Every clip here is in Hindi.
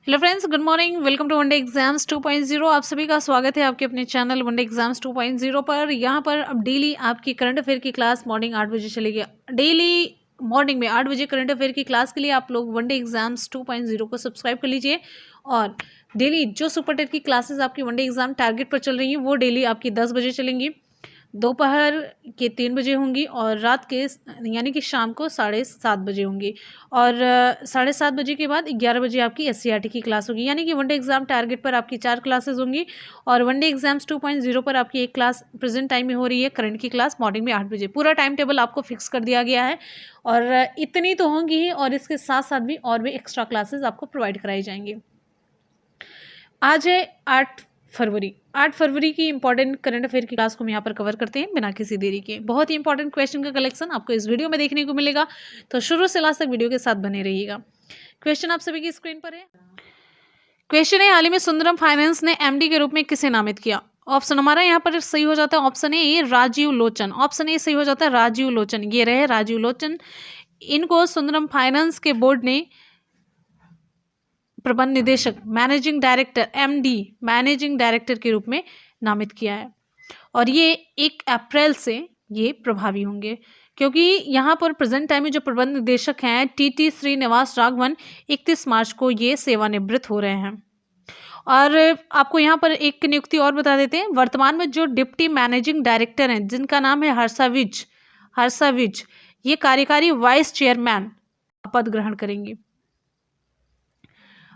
Hello friends, good morning. Welcome to one day exams 2.0। आप सभी का स्वागत है आपके अपने चैनल वनडे एग्जाम्स 2.0 पर। यहाँ पर अब डेली आपकी करंट अफेयर की क्लास मॉर्निंग 8 बजे चलेगी। डेली मॉर्निंग में 8 बजे करंट अफेयर की क्लास के लिए आप लोग वनडे एग्जाम्स 2.0 को सब्सक्राइब कर लीजिए। और डेली जो सुपर टेट की क्लासेस आपकी वनडे एग्जाम टारगेट पर चल रही हैं वो डेली आपकी 10 बजे चलेंगी, दोपहर के 3 बजे होंगी और रात के यानी कि शाम को 7:30 बजे होंगी। और 7:30 बजे के बाद 11 बजे आपकी SCRT की क्लास होगी। यानी कि वनडे एग्जाम टारगेट पर आपकी 4 क्लासेस होंगी और वनडे एग्जाम्स 2.0 पर आपकी एक क्लास प्रेजेंट टाइम में हो रही है, करंट की क्लास मॉर्निंग में 8 बजे। पूरा टाइम टेबल आपको फिक्स कर दिया गया है और इतनी तो होंगी ही और इसके साथ साथ भी और भी एक्स्ट्रा क्लासेस आपको प्रोवाइड कराई जाएंगी। आज है 8 फरवरी। 8 फरवरी की इंपॉर्टेंट करंट अफेयर की क्लास को हम यहाँ पर कवर करते हैं बिना किसी देरी के। बहुत ही इंपॉर्टेंट क्वेश्चन का कलेक्शन आपको इस वीडियो में देखने को मिलेगा, तो शुरू से लास्ट तक वीडियो के साथ बने रहिएगा। क्वेश्चन आप सभी की स्क्रीन पर है। क्वेश्चन है, हाल ही में सुंदरम फाइनेंस ने MD के रूप में किसे नामित किया? ऑप्शन हमारा यहाँ पर सही हो जाता है option A Rajiv Lochan. Option A सही हो जाता है राजीव लोचन। ये रहे राजीव लोचन। इनको सुंदरम फाइनेंस के बोर्ड ने प्रबंध निदेशक managing director MD managing director के रूप में नामित किया है और ये 1 अप्रैल से ये प्रभावी होंगे, क्योंकि यहाँ पर प्रेजेंट टाइम में जो प्रबंध निदेशक हैं TT श्रीनिवास राघवन 31 मार्च को ये सेवानिवृत्त हो रहे हैं। और आपको यहाँ पर एक नियुक्ति और बता देते हैं। वर्तमान में जो डिप्टी मैनेजिंग डायरेक्टर हैं जिनका नाम है हर्षा विज, ये कार्यकारी वाइस चेयरमैन पद ग्रहण करेंगी।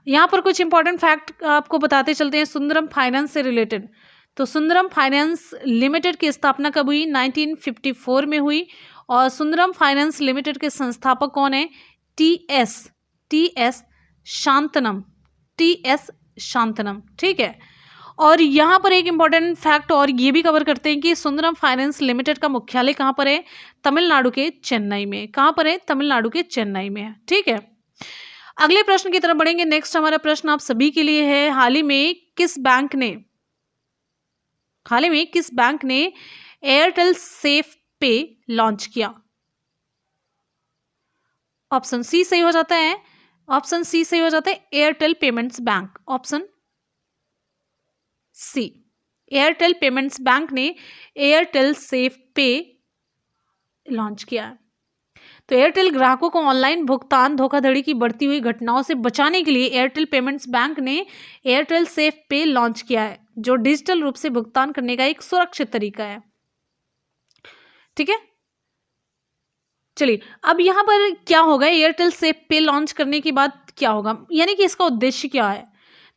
यहाँ पर कुछ इंपॉर्टेंट फैक्ट आपको बताते चलते हैं सुंदरम फाइनेंस से रिलेटेड। तो सुंदरम फाइनेंस लिमिटेड की स्थापना कब हुई? 1954 में हुई। और सुंदरम फाइनेंस लिमिटेड के संस्थापक कौन है? T S Santhanam. ठीक है। और यहाँ पर एक इंपॉर्टेंट फैक्ट और ये भी कवर करते हैं कि सुंदरम फाइनेंस लिमिटेड का मुख्यालय कहाँ पर है? तमिलनाडु के चेन्नई में। कहाँ पर है? तमिलनाडु के चेन्नई में है। ठीक है। अगले प्रश्न की तरफ बढ़ेंगे। नेक्स्ट हमारा प्रश्न आप सभी के लिए है, हाल ही में किस बैंक ने एयरटेल सेफ पे लॉन्च किया? ऑप्शन सी सही हो जाता है Airtel payments bank. Option C, Airtel payments bank ने एयरटेल सेफ पे लॉन्च किया है। तो एयरटेल ग्राहकों को ऑनलाइन भुगतान धोखाधड़ी की बढ़ती हुई घटनाओं से बचाने के लिए एयरटेल पेमेंट्स बैंक ने एयरटेल सेफ पे लॉन्च किया है, जो डिजिटल रूप से भुगतान करने का एक सुरक्षित तरीका है। ठीक है, चलिए अब यहां पर क्या होगा, एयरटेल सेफ पे लॉन्च करने के बाद क्या होगा, यानी कि इसका उद्देश्य क्या है?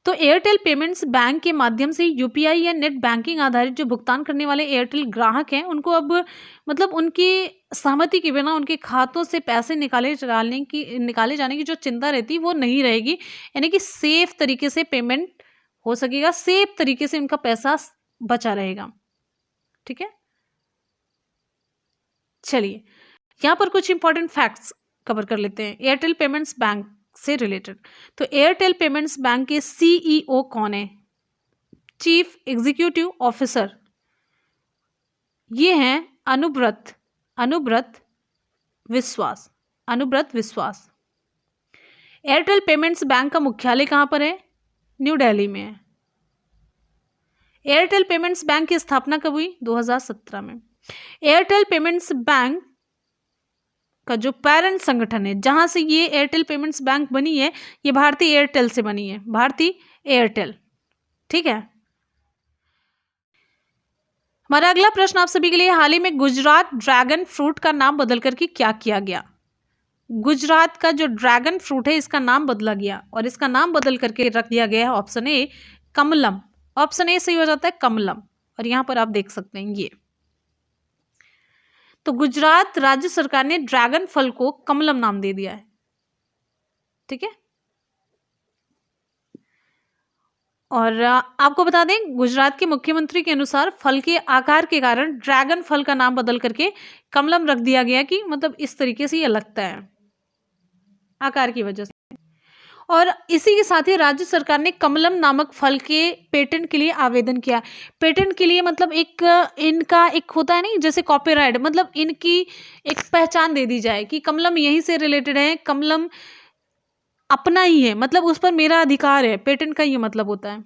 तो एयरटेल पेमेंट्स बैंक के माध्यम से UPI या नेट बैंकिंग आधारित जो भुगतान करने वाले एयरटेल ग्राहक हैं उनको अब मतलब उनकी सहमति के बिना उनके खातों से पैसे निकाले जाने की जो चिंता रहती है वो नहीं रहेगी। यानी कि सेफ तरीके से पेमेंट हो सकेगा, सेफ तरीके से उनका पैसा बचा रहेगा। ठीक है, चलिए यहाँ पर कुछ इंपॉर्टेंट फैक्ट्स कवर कर लेते हैं एयरटेल पेमेंट्स बैंक से रिलेटेड। तो एयरटेल पेमेंट्स बैंक के CEO कौन है? चीफ एग्जीक्यूटिव ऑफिसर ये हैं अनुब्रत विश्वास। एयरटेल पेमेंट्स बैंक का मुख्यालय कहां पर है? न्यू दिल्ली में है। एयरटेल पेमेंट्स बैंक की स्थापना कब हुई? 2017 में। एयरटेल पेमेंट्स बैंक का जो पेरेंट संगठन है जहां से ये एयरटेल पेमेंट्स बैंक बनी है, ये भारतीय एयरटेल से बनी है, भारतीय एयरटेल। ठीक है, हमारा अगला प्रश्न आप सभी के लिए, हाल ही में गुजरात ड्रैगन फ्रूट का नाम बदल करके क्या किया गया? गुजरात का जो ड्रैगन फ्रूट है इसका नाम बदला गया और इसका नाम बदल करके रख दिया गया है option A Kamalam. Option A सही हो जाता है कमलम। और यहां पर आप देख सकते हैं ये, तो गुजरात राज्य सरकार ने ड्रैगन फल को कमलम नाम दे दिया है। ठीक है, और आपको बता दें गुजरात के मुख्यमंत्री के अनुसार फल के आकार के कारण ड्रैगन फल का नाम बदल करके कमलम रख दिया गया, कि मतलब इस तरीके से ये लगता है आकार की वजह से। और इसी के साथ ही राज्य सरकार ने कमलम नामक फल के पेटेंट के लिए आवेदन किया। पेटेंट के लिए मतलब एक इनका एक होता है नहीं, जैसे कॉपीराइट, मतलब इनकी एक पहचान दे दी जाए कि कमलम यहीं से रिलेटेड है, कमलम अपना ही है, मतलब उस पर मेरा अधिकार है, पेटेंट का ये मतलब होता है।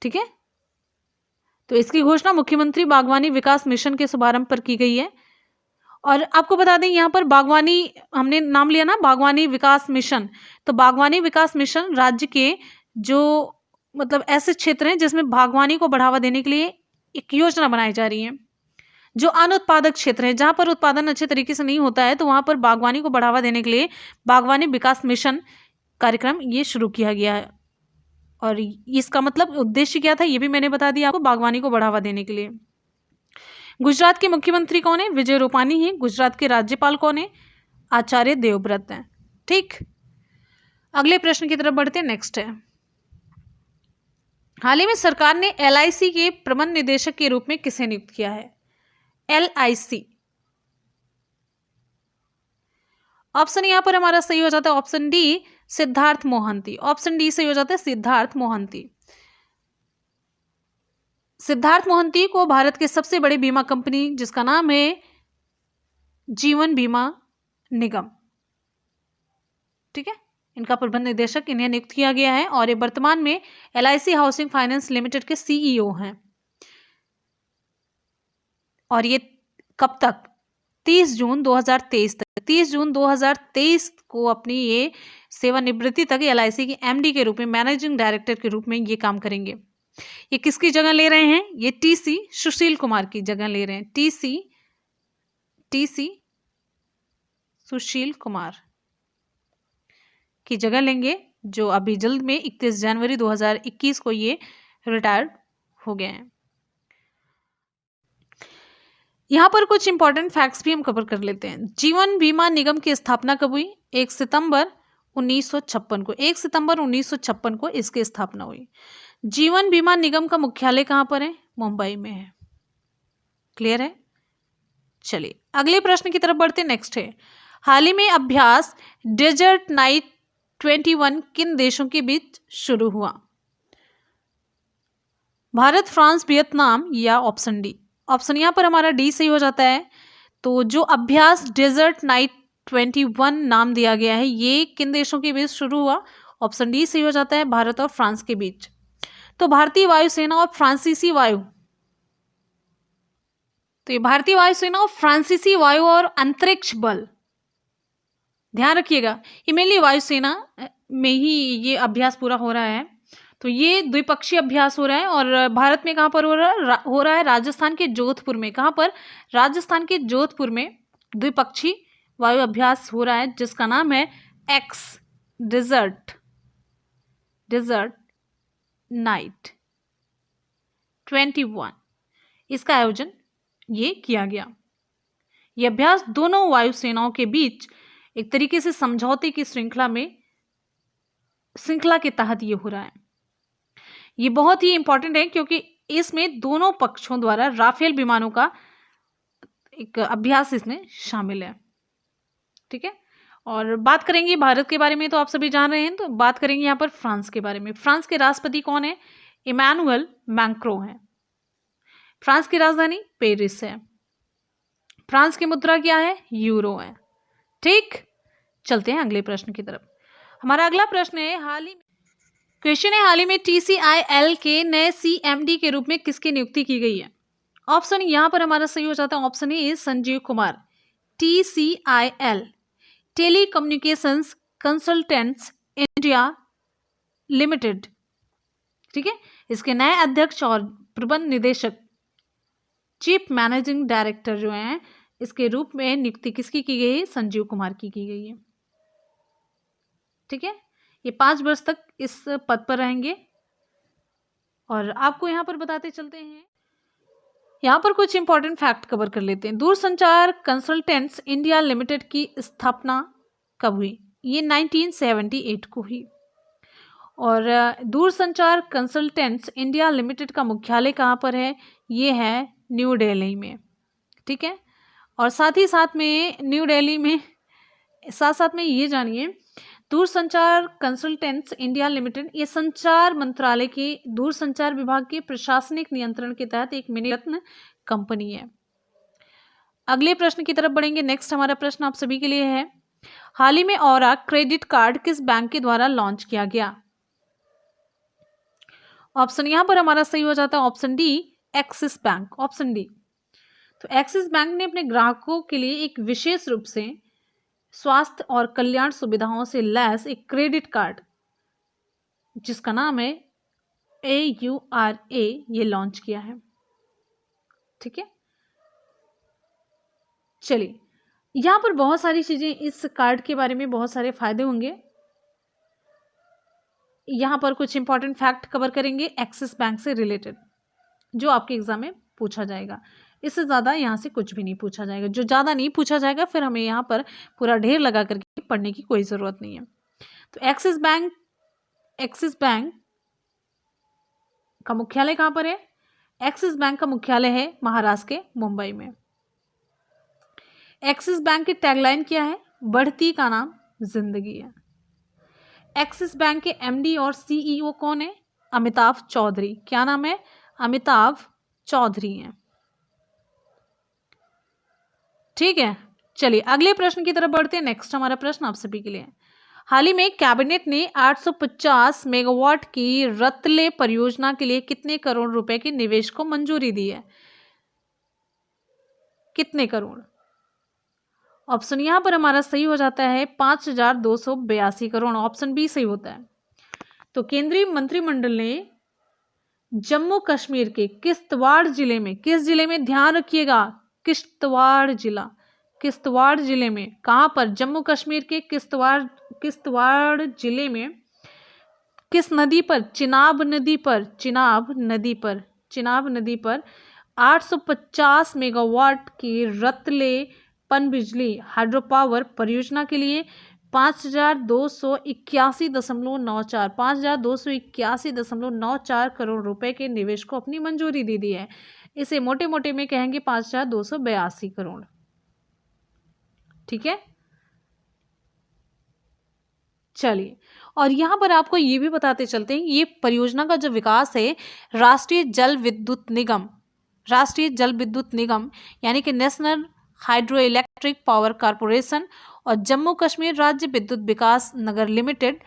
ठीक है, तो इसकी घोषणा मुख्यमंत्री बागवानी विकास मिशन के शुभारंभ पर की गई है। और आपको बता दें यहाँ पर बागवानी, हमने नाम लिया ना बागवानी विकास मिशन, तो बागवानी विकास मिशन राज्य के जो मतलब ऐसे क्षेत्र हैं जिसमें बागवानी को बढ़ावा देने के लिए एक योजना बनाई जा रही है। जो अनुत्पादक क्षेत्र है, जहाँ पर उत्पादन अच्छे तरीके से नहीं होता है, तो वहाँ पर बागवानी को बढ़ावा देने के लिए बागवानी विकास मिशन कार्यक्रम ये शुरू किया गया है। और इसका मतलब उद्देश्य क्या था ये भी मैंने बता दिया आपको, बागवानी को बढ़ावा देने के लिए। गुजरात के मुख्यमंत्री कौन है? विजय रूपानी है। गुजरात के राज्यपाल कौन है? आचार्य देवव्रत हैं। ठीक, अगले प्रश्न की तरफ बढ़ते हैं। नेक्स्ट है, हाल ही में सरकार ने LIC के प्रबंध निदेशक के रूप में किसे नियुक्त किया है? LIC, ऑप्शन यहां पर हमारा सही हो जाता है option D, Siddharth Mohanty. Option D सही हो जाता है, सिद्धार्थ मोहंती। सिद्धार्थ मोहंती को भारत के सबसे बड़े बीमा कंपनी जिसका नाम है जीवन बीमा निगम, ठीक है, इनका प्रबंध निदेशक इन्हें नियुक्त किया गया है। और ये वर्तमान में LIC हाउसिंग फाइनेंस लिमिटेड के CEO हैं। और ये कब तक? 30 जून 2023 तक, 30 जून 2023 को अपनी ये सेवानिवृत्ति तक LIC के MD के रूप में, मैनेजिंग डायरेक्टर के रूप में ये काम करेंगे। ये किसकी जगह ले रहे हैं? ये TC सुशील कुमार की जगह ले रहे हैं। TC सुशील कुमार की जगह लेंगे, जो अभी जल्द में 31 जनवरी 2021 को ये रिटायर्ड हो गए हैं। यहाँ पर कुछ इंपॉर्टेंट फैक्ट्स भी हम कवर कर लेते हैं। जीवन बीमा निगम की स्थापना कब हुई? 1 सितंबर 1956 को, 1 सितंबर 1956 को इसकी स्थापना हुई। जीवन बीमा निगम का मुख्यालय कहाँ पर है? मुंबई में है। क्लियर है? चलिए अगले प्रश्न की तरफ बढ़ते हैं। नेक्स्ट है, हाल ही में अभ्यास डेजर्ट नाइट 21 किन देशों के बीच शुरू हुआ? भारत, फ्रांस, वियतनाम या ऑप्शन डी? ऑप्शन यहाँ पर हमारा डी सही हो जाता है। तो जो अभ्यास डेजर्ट नाइट 21 नाम दिया गया है, ये किन देशों के बीच शुरू हुआ? ऑप्शन डी सही हो जाता है, भारत और फ्रांस के बीच। तो भारतीय वायुसेना और फ्रांसीसी वायु, तो ये भारतीय वायुसेना और फ्रांसीसी वायु और अंतरिक्ष बल, ध्यान रखिएगा, ये मेनली वायुसेना में ही ये अभ्यास पूरा हो रहा है। तो ये द्विपक्षीय अभ्यास हो रहा है। और भारत में कहाँ पर हो रहा है? राजस्थान के जोधपुर में। कहाँ पर? राजस्थान के जोधपुर में द्विपक्षीय वायु अभ्यास हो रहा है, जिसका नाम है एक्स डेजर्ट नाइट 21। इसका आयोजन ये किया गया। ये अभ्यास दोनों वायुसेनाओं के बीच एक तरीके से समझौते की श्रृंखला के तहत ये हो रहा है। ये बहुत ही इंपॉर्टेंट है क्योंकि इसमें दोनों पक्षों द्वारा राफेल विमानों का एक अभ्यास इसमें शामिल है। ठीक है, और बात करेंगे भारत के बारे में, तो आप सभी जान रहे हैं। तो बात करेंगे यहाँ पर फ्रांस के बारे में। फ्रांस के राष्ट्रपति कौन है? इमैनुअल मैक्रों है। फ्रांस की राजधानी पेरिस है। फ्रांस की मुद्रा क्या है? यूरो है। ठीक, चलते हैं अगले प्रश्न की तरफ। हमारा अगला प्रश्न है, हाल ही में TCIL के नए CMD के रूप में किसकी नियुक्ति की गई है? ऑप्शन यहाँ पर हमारा सही हो जाता है ऑप्शन ए, Sanjeev Kumar. TCIL telecommunications consultants India limited, ठीक है, इसके नए अध्यक्ष और प्रबंध निदेशक, चीफ मैनेजिंग डायरेक्टर जो हैं, इसके रूप में नियुक्ति किसकी की गई है? संजीव कुमार की गई है। ठीक है, ये 5 वर्ष तक इस पद पर रहेंगे। और आपको यहाँ पर बताते चलते हैं, यहाँ पर कुछ इंपॉर्टेंट फैक्ट कवर कर लेते हैं। दूरसंचार कंसल्टेंट्स इंडिया लिमिटेड की स्थापना कब हुई? ये 1978 को हुई। और दूरसंचार कंसल्टेंट्स इंडिया लिमिटेड का मुख्यालय कहाँ पर है? ये है न्यू दिल्ली में। ठीक है, और साथ ही साथ में न्यू दिल्ली में साथ में ये जानिए, दूरसंचार कंसल्टेंट्स इंडिया लिमिटेड ये संचार मंत्रालय के दूरसंचार विभाग के प्रशासनिक नियंत्रण के तहत एक मिनी रत्न कंपनी है। अगले प्रश्न की तरफ बढ़ेंगे। नेक्स्ट हमारा प्रश्न आप सभी के लिए है, हाल ही में औरा क्रेडिट कार्ड किस बैंक के द्वारा लॉन्च किया गया? ऑप्शन यहां पर हमारा सही हो जाता है option D, axis bank, option D. तो एक्सिस बैंक ने अपने ग्राहकों के लिए एक विशेष रूप से स्वास्थ्य और कल्याण सुविधाओं से लैस एक क्रेडिट कार्ड जिसका नाम है AURA ये लॉन्च किया है। ठीक है, चलिए यहां पर बहुत सारी चीजें, इस कार्ड के बारे में बहुत सारे फायदे होंगे। यहां पर कुछ इंपॉर्टेंट फैक्ट कवर करेंगे एक्सिस बैंक से रिलेटेड, जो आपके एग्जाम में पूछा जाएगा। इससे ज़्यादा यहाँ से कुछ भी नहीं पूछा जाएगा। जो ज़्यादा नहीं पूछा जाएगा फिर हमें यहाँ पर पूरा ढेर लगा करके पढ़ने की कोई ज़रूरत नहीं है। तो एक्सिस बैंक का मुख्यालय कहाँ पर है? एक्सिस बैंक का मुख्यालय है महाराष्ट्र के मुंबई में। एक्सिस बैंक की टैगलाइन क्या है? बढ़ती का नाम जिंदगी है। एक्सिस बैंक के MD और CEO कौन है? अमिताभ चौधरी। क्या नाम है? अमिताभ चौधरी हैं। ठीक है, चलिए अगले प्रश्न की तरफ बढ़ते हैं। नेक्स्ट हमारा प्रश्न आप सभी के लिए, हाल ही में कैबिनेट ने 850 मेगावाट की रतले परियोजना के लिए कितने करोड़ रुपए के निवेश को मंजूरी दी है? कितने करोड़? ऑप्शन यहां पर हमारा सही हो जाता है 5282 करोड़, ऑप्शन बी सही होता है। तो केंद्रीय मंत्रिमंडल ने जम्मू कश्मीर के किश्तवाड़ जिले में, किस जिले में ध्यान रखिएगा, किश्तवाड़ जिले में, कहां पर? जम्मू कश्मीर के किश्तवाड़ जिले में किस नदी पर? चिनाब नदी पर 850 मेगावाट की रतले पनबिजली हाइड्रो पावर परियोजना के लिए 5281.94 करोड़ रुपए के निवेश को अपनी मंजूरी दे दी है। इसे मोटे मोटे में कहेंगे 5282 करोड़। ठीक है, चलिए और यहां पर आपको ये भी बताते चलते हैं, ये परियोजना का जो विकास है राष्ट्रीय जल विद्युत निगम यानी कि national hydro electric power corporation और जम्मू कश्मीर राज्य विद्युत विकास नगर limited,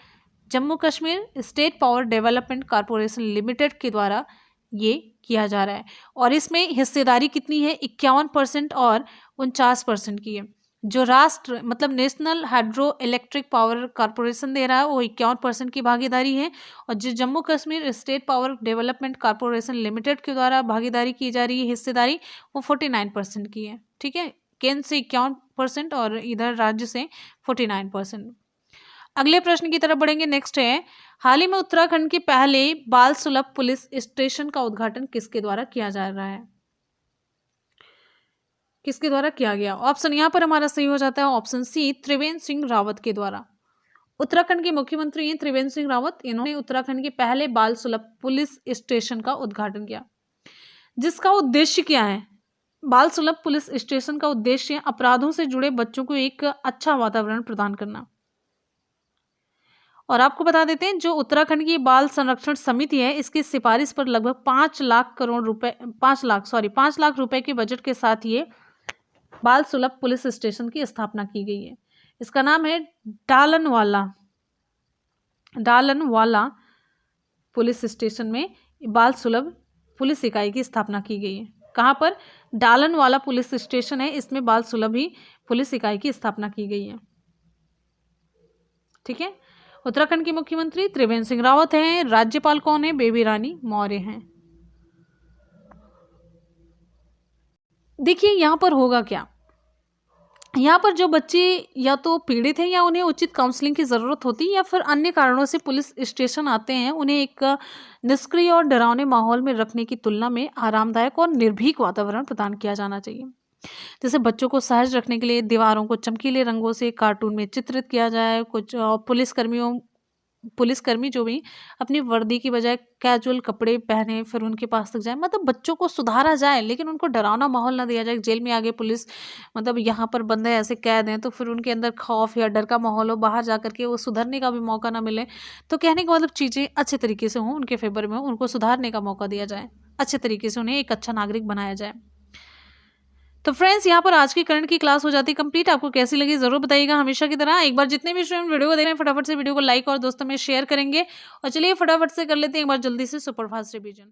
Jammu Kashmir state power development corporation limited के द्वारा ये किया जा रहा है। और इसमें हिस्सेदारी कितनी है? 51% और 49% की है। जो राष्ट्र मतलब national hydro electric power corporation दे रहा है वो 51% की भागीदारी है, और जो Jammu Kashmir state power development corporation limited के द्वारा भागीदारी की जा रही है, हिस्सेदारी, वो 49% की है। ठीक है, केंद्र से 51% और इधर राज्य से 49%। अगले प्रश्न की तरफ बढ़ेंगे। नेक्स्ट है, हाल ही में उत्तराखंड के पहले बाल सुलभ पुलिस स्टेशन का उद्घाटन किसके द्वारा किया जा रहा है? किसके द्वारा किया गया? ऑप्शन यहाँ पर हमारा सही हो जाता है ऑप्शन सी, त्रिवेंद्र सिंह रावत के द्वारा। उत्तराखंड के मुख्यमंत्री हैं त्रिवेंद्र सिंह रावत, इन्होंने उत्तराखंड के पहले बाल सुलभ पुलिस स्टेशन का उद्घाटन किया, जिसका उद्देश्य क्या है? बाल सुलभ पुलिस स्टेशन का उद्देश्य अपराधों से जुड़े बच्चों को एक अच्छा वातावरण प्रदान करना। और आपको बता देते हैं जो उत्तराखंड की बाल संरक्षण समिति है इसकी सिफारिश पर लगभग 5 लाख रुपए के बजट के साथ ये बाल सुलभ पुलिस स्टेशन की स्थापना की गई है। इसका नाम है डालनवाला पुलिस स्टेशन में बाल सुलभ पुलिस इकाई की स्थापना की गई है। कहाँ पर? डालनवाला पुलिस स्टेशन है, इसमें बाल सुलभ ही पुलिस इकाई की स्थापना की गई है। ठीक है, उत्तराखंड के मुख्यमंत्री त्रिवेंद्र सिंह रावत हैं, राज्यपाल कौन है? बेबी रानी मौर्य हैं। देखिए यहाँ पर होगा क्या, यहाँ पर जो बच्चे या तो पीड़ित हैं या उन्हें उचित काउंसलिंग की ज़रूरत होती है या फिर अन्य कारणों से पुलिस स्टेशन आते हैं, उन्हें एक निष्क्रिय और डरावने माहौल में रखने की तुलना में आरामदायक और निर्भीक वातावरण प्रदान किया जाना चाहिए। जैसे बच्चों को सहज रखने के लिए दीवारों को चमकीले रंगों से कार्टून में चित्रित किया जाए। कुछ पुलिसकर्मी जो भी अपनी वर्दी की बजाय कैजुअल कपड़े पहने फिर उनके पास तक जाए, मतलब बच्चों को सुधारा जाए लेकिन उनको डरावना माहौल ना दिया जाए। जेल में आगे पुलिस मतलब यहाँ पर बंदे ऐसे कैद हैं तो फिर उनके अंदर खौफ या डर का माहौल हो, बाहर जा करके वो सुधरने का भी मौका ना मिले। तो कहने का मतलब चीज़ें अच्छे तरीके से हों, उनके फेवर में हो, उनको सुधारने का मौका दिया जाए, अच्छे तरीके से उन्हें एक अच्छा नागरिक बनाया जाए। तो फ्रेंड्स यहाँ पर आज की करंट की क्लास हो जाती है कंप्लीट। आपको कैसी लगी जरूर बताइएगा। हमेशा की तरह एक बार जितने भी स्टूडेंट वीडियो को देख रहे हैं फटाफट से वीडियो को लाइक और दोस्तों में शेयर करेंगे। और चलिए फटाफट से कर लेते हैं एक बार जल्दी से सुपरफास्ट रिवीजन।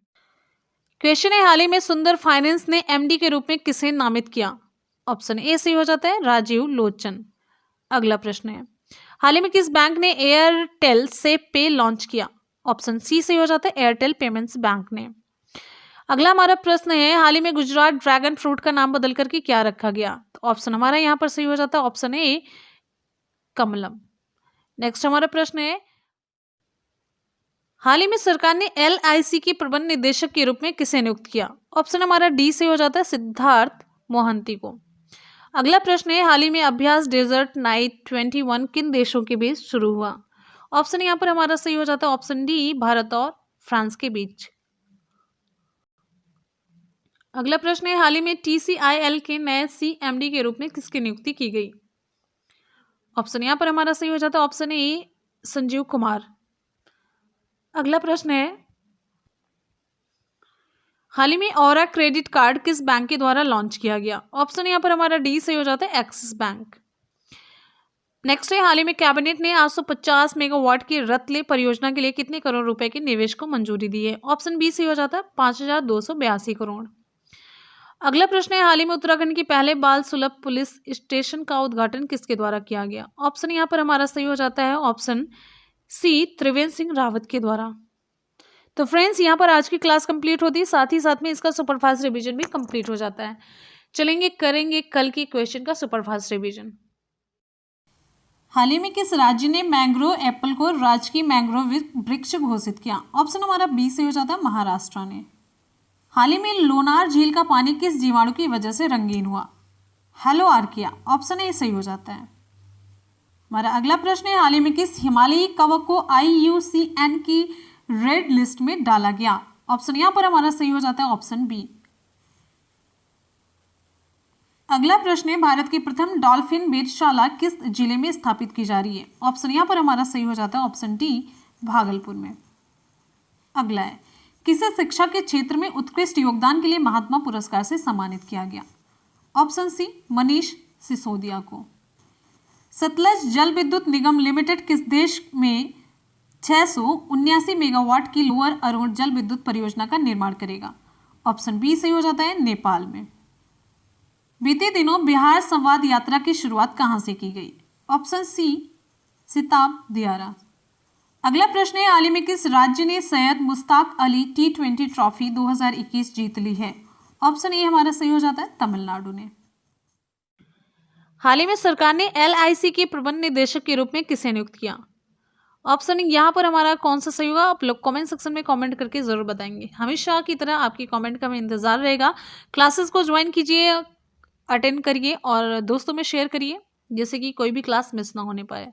क्वेश्चन है, हाल ही में सुंदर फाइनेंस ने एमडी के रूप में किसे नामित किया? ऑप्शन ए सही हो जाता है राजीव लोचन। अगला प्रश्न है, हाल ही में किस बैंक ने एयरटेल से पे लॉन्च किया? ऑप्शन सी सही हो जाता है एयरटेल पेमेंट्स बैंक ने। अगला हमारा प्रश्न है, हाल ही में गुजरात ड्रैगन फ्रूट का नाम बदल करके क्या रखा गया? तो ऑप्शन हमारा यहाँ पर सही हो जाता है ऑप्शन ए कमलम। नेक्स्ट हमारा प्रश्न है, हाल ही में सरकार ने एलआईसी के प्रबंध निदेशक के रूप में किसे नियुक्त किया? ऑप्शन हमारा डी से हो जाता है सिद्धार्थ मोहंती को। अगला प्रश्न है, हाल ही में अभ्यास डेजर्ट नाइट 21 किन देशों के बीच शुरू हुआ? ऑप्शन यहाँ पर हमारा सही हो जाता है ऑप्शन डी भारत और फ्रांस के बीच। अगला प्रश्न है, हाल ही में टीसीआईएल के नए सीएमडी के रूप में किसकी नियुक्ति की गई? ऑप्शन यहाँ पर हमारा सही हो जाता है ऑप्शन ए संजीव कुमार। अगला प्रश्न है, हाल ही में ऑरा क्रेडिट कार्ड किस बैंक के द्वारा लॉन्च किया गया? ऑप्शन यहाँ पर हमारा डी सही हो जाता है एक्सिस बैंक। नेक्स्ट है, हाल ही में कैबिनेट ने 850 मेगावाट की रतले परियोजना के लिए कितने करोड़ रुपए के निवेश को मंजूरी दी है? ऑप्शन बी सही हो जाता है 5282 करोड़। अगला प्रश्न है, हाल ही में उत्तराखंड की पहले बाल सुलभ पुलिस स्टेशन का उद्घाटन किसके द्वारा किया गया? ऑप्शन यहाँ पर हमारा सही हो जाता है ऑप्शन सी त्रिवेंद्र सिंह रावत के द्वारा। तो फ्रेंड्स यहाँ पर आज की क्लास कंप्लीट होती है, साथ ही साथ में इसका सुपरफास्ट रिवीजन भी कंप्लीट हो जाता है। चलेंगे करेंगे कल के क्वेश्चन का सुपरफास्ट रिवीजन। हाल ही में किस राज्य ने मैंग्रोव एप्पल को राजकीय मैंग्रोव वृक्ष घोषित किया? ऑप्शन हमारा बी से हो जाता है महाराष्ट्र ने। हाल ही में लोनार झील का पानी किस जीवाणु की वजह से रंगीन हुआ? Hello archaea. ऑप्शन ए सही हो जाता है। हमारा अगला प्रश्न है, हाल ही में किस हिमालयी कवक को IUCN की रेड लिस्ट में डाला गया? ऑप्शन यहां पर हमारा सही हो जाता है ऑप्शन बी। अगला प्रश्न है, भारत की प्रथम डॉल्फिन वेधशाला किस जिले में स्थापित की जा रही है? ऑप्शन यहां पर हमारा सही हो जाता है ऑप्शन डी भागलपुर में। अगला है, किसे शिक्षा के क्षेत्र में उत्कृष्ट योगदान के लिए महात्मा पुरस्कार से सम्मानित किया गया? ऑप्शन सी मनीष सिसोदिया को। सतलज जल विद्युत निगम लिमिटेड किस देश में 679 मेगावाट की लोअर अरुण जल विद्युत परियोजना का निर्माण करेगा? ऑप्शन बी सही हो जाता है नेपाल में। बीते दिनों बिहार संवाद यात्रा की शुरुआत कहां से की गई? ऑप्शन सी सिताब दियारा। अगला प्रश्न है, हाल ही में किस राज्य ने सैयद मुश्ताक अली T20 ट्रॉफी 2021 जीत ली है? ऑप्शन ए हमारा सही हो जाता है तमिलनाडु ने। हाल ही में सरकार ने LIC के प्रबंध निदेशक के रूप में किसे नियुक्त किया? ऑप्शन यहाँ पर हमारा कौन सा सही होगा आप लोग कमेंट सेक्शन में कमेंट करके जरूर बताएंगे। हमेशा की तरह आपकी कमेंट का इंतजार रहेगा। क्लासेस को ज्वाइन कीजिए, अटेंड करिए और दोस्तों में शेयर करिए जैसे कि कोई भी क्लास मिस ना होने पाए।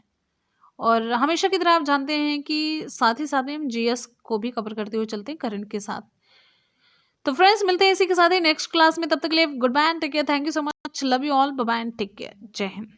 और हमेशा की तरह आप जानते हैं कि साथ ही साथ में हम GS को भी कवर करते हुए चलते हैं करंट के साथ। तो फ्रेंड्स मिलते हैं इसी के साथ ही नेक्स्ट क्लास में, तब तक के लिए good bye and take care. Thank you so much, love you all, bye bye and take care. जय हिंद।